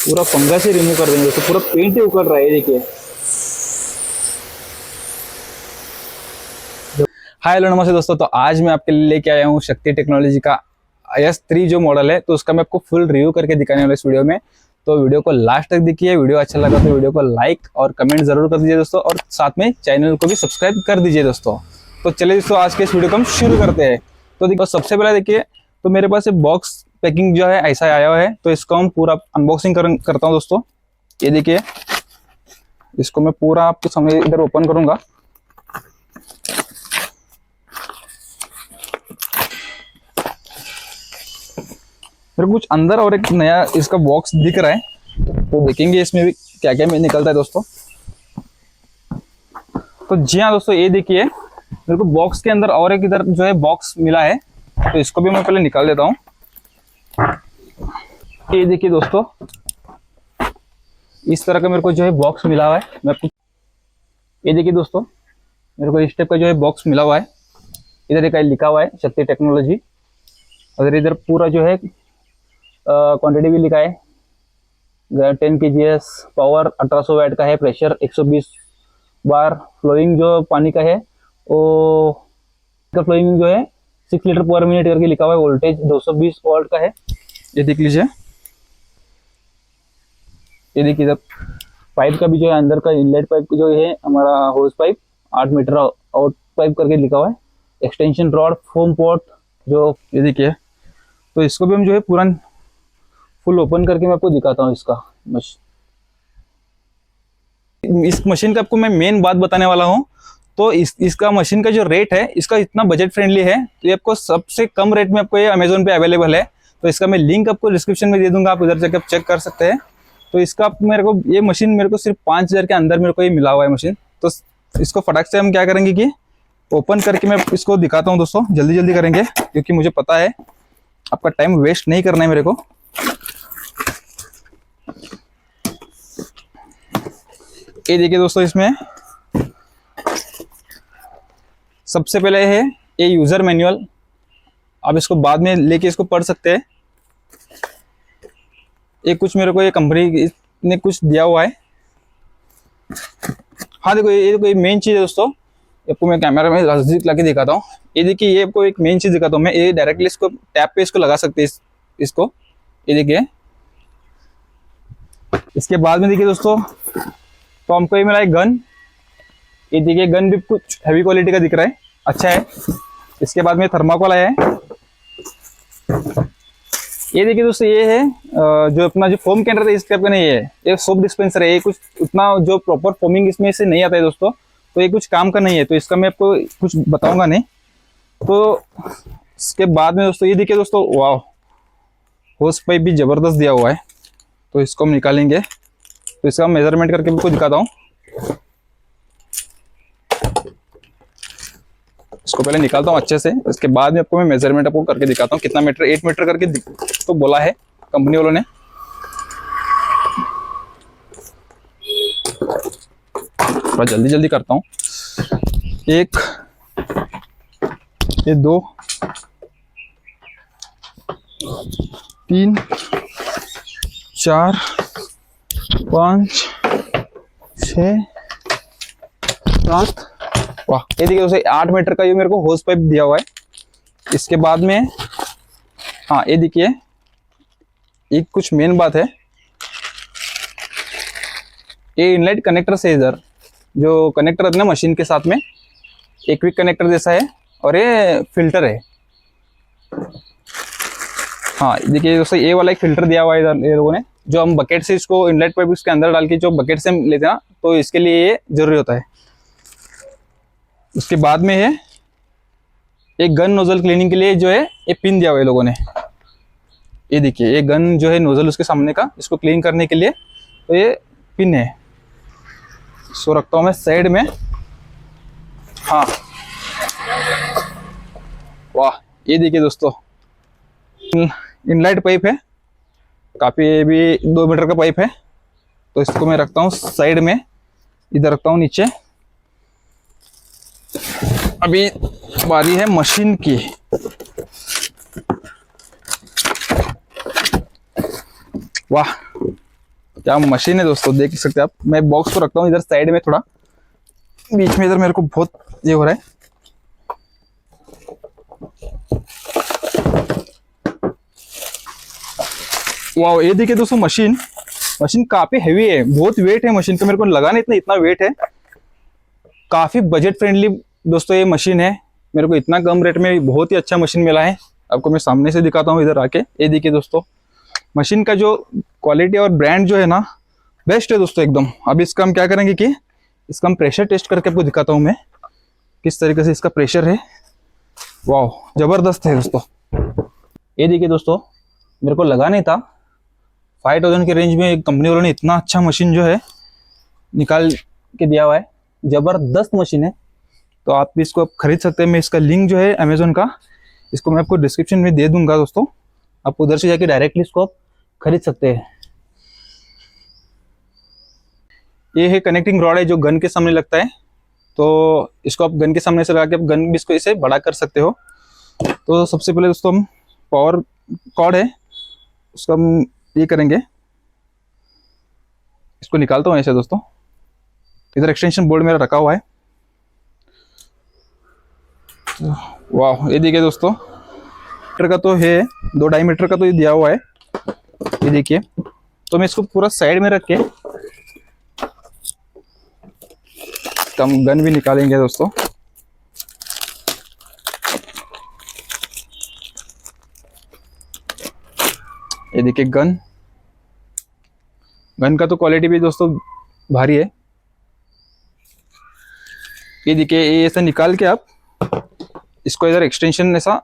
पूरा फंगस ही रिमूव कर देंगे दोस्तों, पूरा पेंट ही उखड़ रहा है, ये देखिए। हाय हेलो नमस्ते दोस्तों, तो आज मैं आपके लिए लेके आया हूँ शक्ति टेक्नोलॉजी का S3 जो मॉडल है, तो उसका मैं आपको फुल रिव्यू करके दिखाने वाला इस वीडियो में। तो वीडियो को लास्ट तक देखिए, वीडियो अच्छा लगा तो वीडियो को लाइक और कमेंट जरूर कर दीजिए दोस्तों, और साथ में चैनल को भी सब्सक्राइब कर दीजिए दोस्तों। तो चलिए दोस्तों, आज के इस वीडियो को हम शुरू करते हैं। तो देखो, सबसे पहले देखिए, तो मेरे पास एक बॉक्स पैकिंग जो है ऐसा आया हुआ है, तो इसको हम पूरा अनबॉक्सिंग करता हूँ दोस्तों। ये देखिए, इसको मैं पूरा आपके सामने इधर ओपन करूंगा। मेरे को कुछ अंदर और एक नया इसका बॉक्स दिख रहा है, तो देखेंगे इसमें भी क्या क्या निकलता है दोस्तों। तो जी हाँ दोस्तों, ये देखिए, मेरे को बॉक्स के अंदर और एक इधर जो है बॉक्स मिला है, तो इसको भी मैं पहले निकाल देता हूँ। ये देखिए दोस्तों, इस तरह का मेरे को जो है बॉक्स मिला हुआ है। मैं आपको ये देखिए दोस्तों, मेरे को इस टाइप का जो है बॉक्स मिला हुआ है। इधर एक लिखा हुआ है शक्ति टेक्नोलॉजी, और इधर पूरा जो है क्वांटिटी भी लिखा है। 10 kgs पावर 1800 वाट का है, प्रेशर 120 बार, फ्लोइंग जो पानी का है वो का फ्लोइंग जो है 6 लीटर पर मिनट करके लिखा हुआ है। वोल्टेज 220 वोल्ट का है, ये देख लीजिए। ये देखिए, इधर पाइप का भी जो है, अंदर का इनलेट पाइप जो है हमारा hose pipe 8 metre out pipe करके लिखा हुआ है। एक्सटेंशन रॉड, फोम पॉट जो ये देखिए, तो इसको भी हम जो है पूरा फुल ओपन करके मैं आपको दिखाता हूँ इसका इस मशीन का आपको मैं मेन बात बताने वाला हूँ। तो इसका मशीन का जो रेट है, इसका इतना बजट फ्रेंडली है, तो ये आपको सबसे कम रेट में आपको ये अमेजोन पे अवेलेबल है। तो इसका मैं लिंक आपको डिस्क्रिप्शन में दे दूंगा, आप उधर जाकर चेक कर सकते हैं। तो इसका मेरे को ये मशीन मेरे को सिर्फ 5000 के अंदर मेरे को ये मिला हुआ है मशीन। तो इसको फटाक से हम क्या करेंगे कि ओपन करके मैं इसको दिखाता हूँ दोस्तों। जल्दी जल्दी करेंगे, क्योंकि मुझे पता है आपका टाइम वेस्ट नहीं करना है मेरे को। ये देखिए दोस्तों, इसमें सबसे पहले है ये यूजर मैनुअल। आप इसको बाद में लेके इसको पढ़ सकते हैं। ये कुछ मेरे को ये कंपनी ने कुछ दिया हुआ है। हाँ देखो, ये देखो, ये मेन चीज है दोस्तों। आपको मैं कैमरा में नजदीक लाके दिखाता हूँ। ये देखिए, ये आपको एक मेन चीज दिखाता हूँ मैं। ये डायरेक्टली इसको टैप पे इसको लगा सकते हैं इसको। ये देखिए, इसके बाद में देखिए दोस्तों, तो हमको ये मिला है गन। ये देखिए, गन भी कुछ हैवी क्वालिटी का दिख रहा है, अच्छा है। इसके बाद में थर्माकोल आया है। ये देखिए दोस्तों, ये है जो अपना जो फोम कैनर था, इस टाइप का नहीं है, ये सोप डिस्पेंसर है। ये कुछ उतना जो प्रॉपर फोमिंग इसमें से नहीं आता है दोस्तों, तो ये कुछ काम का नहीं है, तो इसका मैं आपको कुछ बताऊंगा नहीं। तो इसके बाद में दोस्तों, ये देखिए दोस्तों, वाह, होस पाइप भी जबरदस्त दिया हुआ है। तो इसको हम निकालेंगे, तो इसका मेजरमेंट करके आपको दिखाता हूँ। इसको पहले निकालता हूँ अच्छे से, इसके बाद में आपको मैं मेजरमेंट आपको करके दिखाता हूँ कितना मीटर। 8 मीटर करके तो बोला है कंपनी वालों ने। थोड़ा जल्दी जल्दी करता हूँ। 1, ये 2, 3, 4, 5, 6, 7। वाह, ये देखिए दोस्तों, 8 मीटर का ये मेरे को होस पाइप दिया हुआ है। इसके बाद में हाँ, ये देखिए, एक कुछ मेन बात है, ये इनलाइट कनेक्टर से इधर जो कनेक्टर है ना मशीन के साथ में, एक क्विक कनेक्टर जैसा है, और ये फिल्टर है। हाँ देखिए दोस्तों, ये वाला एक फिल्टर दिया हुआ है इधर ये लोगों ने, जो हम बकेट से इसको इनलाइट पाइप उसके अंदर डाल के जो बकेट से हम लेते हैं ना, तो इसके लिए ये जरूरी होता है। उसके बाद में है एक गन नोजल क्लीनिंग के लिए जो है ये पिन दिया हुआ है लोगों ने। ये देखिए, ये गन जो है नोजल उसके सामने का, इसको क्लीन करने के लिए तो ये पिन है। इसको रखता हूँ मैं साइड में। हाँ, वाह, ये देखिए दोस्तों, इनलाइट पाइप है, काफी ये भी 2 मीटर का पाइप है। तो इसको मैं रखता हूँ साइड में, इधर रखता हूँ नीचे। अभी बारी है मशीन की। वाह, क्या मशीन है दोस्तों, देख सकते हैं आप। मैं बॉक्स को रखता हूँ इधर साइड में, थोड़ा बीच में, इधर मेरे को बहुत ये हो रहा है। वाह, ये देखिए दोस्तों, मशीन काफी हैवी है, बहुत वेट है मशीन का। मेरे को लगा नहीं इतना वेट है। काफी बजट फ्रेंडली दोस्तों ये मशीन है। मेरे को इतना कम रेट में बहुत ही अच्छा मशीन मिला है। आपको मैं सामने से दिखाता हूँ इधर आके। ये देखिए दोस्तों, मशीन का जो क्वालिटी और ब्रांड जो है ना, बेस्ट है दोस्तों एकदम। अब इसका हम क्या करेंगे कि इसका हम प्रेशर टेस्ट करके आपको दिखाता हूँ मैं, किस तरीके से इसका प्रेशर है। वाह, जबरदस्त है दोस्तों। ये देखिए दोस्तों, मेरे को लगा नहीं था 5000 के रेंज में कंपनी वालों ने इतना अच्छा मशीन जो है निकाल के दिया हुआ है। जबरदस्त मशीन है, तो आप भी इसको खरीद सकते हैं। मैं इसका लिंक जो है अमेजोन का, इसको मैं आपको डिस्क्रिप्शन में दे दूंगा दोस्तों। आप उधर से जाके डायरेक्टली इसको आप खरीद सकते हैं। ये है कनेक्टिंग रॉड है जो गन के सामने लगता है, तो इसको आप गन के सामने से लगा के आप गन भी इसको इसे बड़ा कर सकते हो। तो सबसे पहले दोस्तों हम पावर कॉर्ड है उसको हम ये करेंगे, इसको निकालता हूँ ऐसे दोस्तों। इधर एक्सटेंशन बोर्ड मेरा रखा हुआ है। वाह, ये देखिए दोस्तों, मीटर का तो है, 2 डायमीटर का तो ये दिया हुआ है। ये देखिए, तो मैं इसको पूरा साइड में रख के हम गन भी निकालेंगे दोस्तों। ये देखिए गन का तो क्वालिटी भी दोस्तों भारी है। ये देखिए, ये ऐसा निकाल के आप इसको इधर एक्सटेंशन ऐसा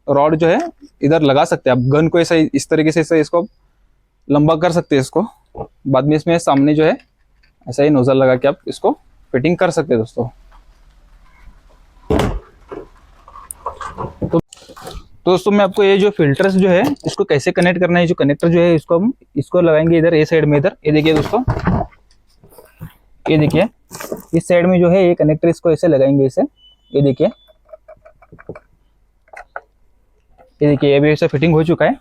रॉड जो है इधर लगा सकते हैं आप। गन को ऐसा इस तरीके से ऐसा इसको लंबा कर सकते हैं इसको। बाद में इसमें सामने जो है ऐसा ही नोजल लगा के आप इसको फिटिंग कर सकते हैं दोस्तों। तो दोस्तों मैं आपको ये जो फिल्टर्स जो है इसको कैसे कनेक्ट करना है, जो कनेक्टर जो है इसको हम इसको लगाएंगे इधर, ये साइड में इधर। ये देखिए दोस्तों, ये देखिए इस साइड में जो है ये कनेक्टर, इसको ऐसे लगाएंगे इसे। ये देखिए, ये भी ऐसा फिटिंग हो चुका है।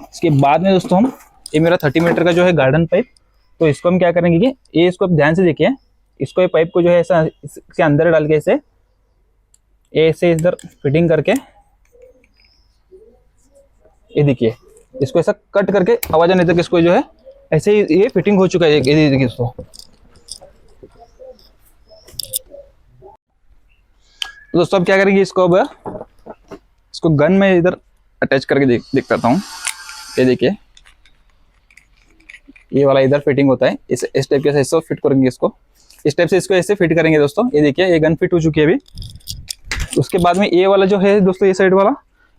इसके बाद में दोस्तों हम, ये मेरा 30 मीटर का जो है गार्डन पाइप, तो इसको हम क्या करेंगे कि ये इसको आप ध्यान से देखिए, इसको ये पाइप को जो है ऐसा इसके अंदर डाल के ऐसे इधर फिटिंग करके, ये देखिए इसको ऐसा कट करके आवाज आने तक इसको जो है ऐसे ही ये फिटिंग हो चुका है। ये देखिए दोस्तों, तो दोस्तों अब क्या करेंगे, इसको गन में इधर अटैच करके देख करता हूँ। ये देखिए, ये वाला इधर फिटिंग होता है, इस टाइप के ऐसे फिट करेंगे इसको, इस टाइप से इसको ऐसे फिट करेंगे दोस्तों। ये देखिए, ये गन फिट हो चुकी है अभी। उसके बाद में ये वाला जो है दोस्तों, ये साइड वाला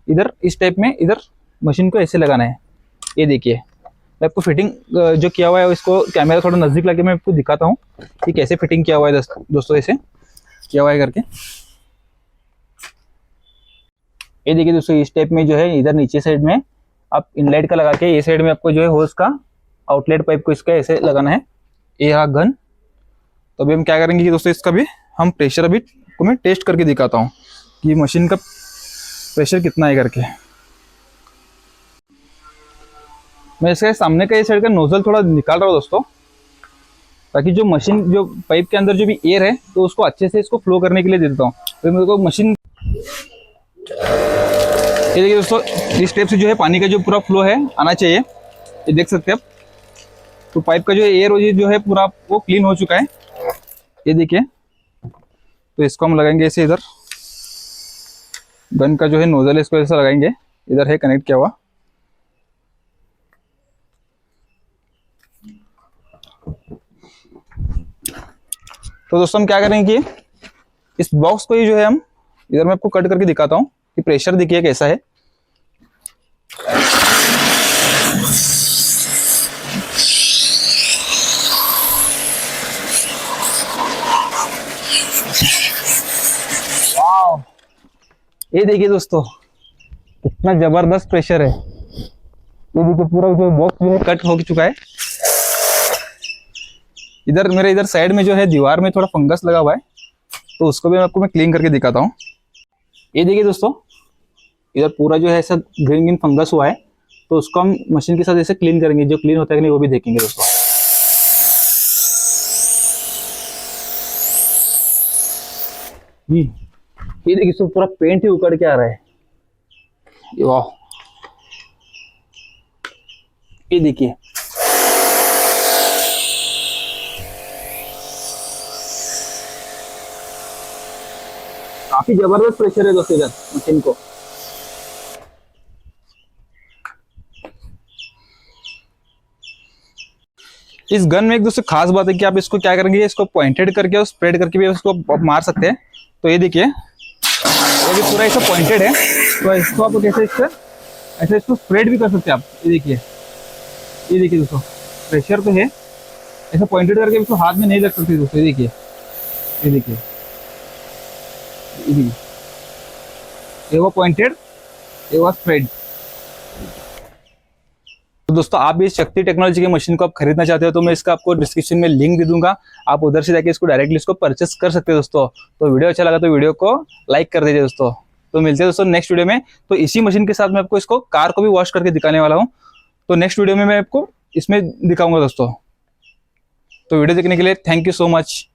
इधर इस टाइप में इधर मशीन को ऐसे लगाना है। ये देखिए, मैं आपको फिटिंग जो किया हुआ है इसको कैमरा थोड़ा नजदीक लगे मैं आपको दिखाता हूँ कि कैसे फिटिंग किया हुआ है दोस्तों, ऐसे किया हुआ है करके। ये देखिए दोस्तों, इस टाइप में जो है इधर नीचे साइड में आप इनलाइट का लगा के, ये साइड में आपको जो है होस का आउटलेट पाइप को इसका ऐसे लगाना है। ये रहा गन। तो अभी हम क्या करेंगे कि दोस्तों इसका भी हम प्रेशर अभी को मैं टेस्ट करके दिखाता हूँ कि मशीन का प्रेशर कितना है करके। मैं इसके सामने का ये साइड का नोजल थोड़ा निकाल रहा हूँ दोस्तों, ताकि जो मशीन जो पाइप के अंदर जो भी एयर है तो उसको अच्छे से इसको फ्लो करने के लिए दे देता हूँ। तो मेरे को मशीन, ये देखिए दोस्तों, इस टाइप से जो है पानी का जो पूरा फ्लो है आना चाहिए। ये देख सकते हैं आप, तो पाइप का जो एयर जो है पूरा वो क्लीन हो चुका है। ये देखिए, तो इसको हम लगाएंगे ऐसे इधर, गन का जो है नोजल है इसको ऐसा लगाएंगे, इधर है कनेक्ट किया हुआ। तो दोस्तों हम क्या करेंगे कि इस बॉक्स को ही जो है हम इधर मैं आपको कट करके दिखाता हूँ कि प्रेशर देखिए कैसा है। वाह, ये देखिए दोस्तों कितना जबरदस्त प्रेशर है। ये देखिए पूरा जो बॉक्स जो है कट हो चुका है। इधर मेरे इधर साइड में जो है दीवार में थोड़ा फंगस लगा हुआ है, तो उसको भी आपको मैं क्लीन करके दिखाता हूँ। ये देखिए दोस्तों, इधर पूरा जो है ऐसा ग्रीन ग्रीन फंगस हुआ है, तो उसको हम मशीन के साथ ऐसे क्लीन करेंगे। जो क्लीन होता है कि नहीं वो भी देखेंगे दोस्तों। ये देखिए इसको पूरा पेंट ही उकड़ के आ रहा है। ये वाह, ये देखिए काफी जबरदस्त प्रेशर है दोस्तों इधर मशीन को। इस गन में एक दूसरी खास बात है कि आप इसको क्या करेंगे, इसको पॉइंटेड करके और स्प्रेड करके भी इसको आप मार सकते हैं। तो ये देखिए ये भी पूरा ऐसा पॉइंटेड है, तो इसको आप कैसे ऐसे इसको स्प्रेड भी कर सकते हैं आप। ये देखिए दोस्तों प्रेशर तो है, ऐसा पॉइंटेड करके इसको हाथ में नहीं रख सकते दोस्तों। ये देखिए ये देखिए ये देखिए, ये वो पॉइंटेड, ये वो स्प्रेड। तो दोस्तों आप भी इस शक्ति टेक्नोलॉजी की मशीन को आप खरीदना चाहते हो तो मैं इसका आपको डिस्क्रिप्शन में लिंक दे दूंगा, आप उधर से जाके इसको डायरेक्टली इसको परचेस कर सकते हैं दोस्तों। तो वीडियो अच्छा लगा तो वीडियो को लाइक कर दीजिए दोस्तों। तो मिलते हैं दोस्तों नेक्स्ट वीडियो में। तो इसी मशीन के साथ मैं आपको इसको कार को भी वॉश करके दिखाने वाला हूँ, तो नेक्स्ट वीडियो में मैं आपको इसमें दिखाऊंगा दोस्तों। तो वीडियो देखने के लिए थैंक यू सो मच।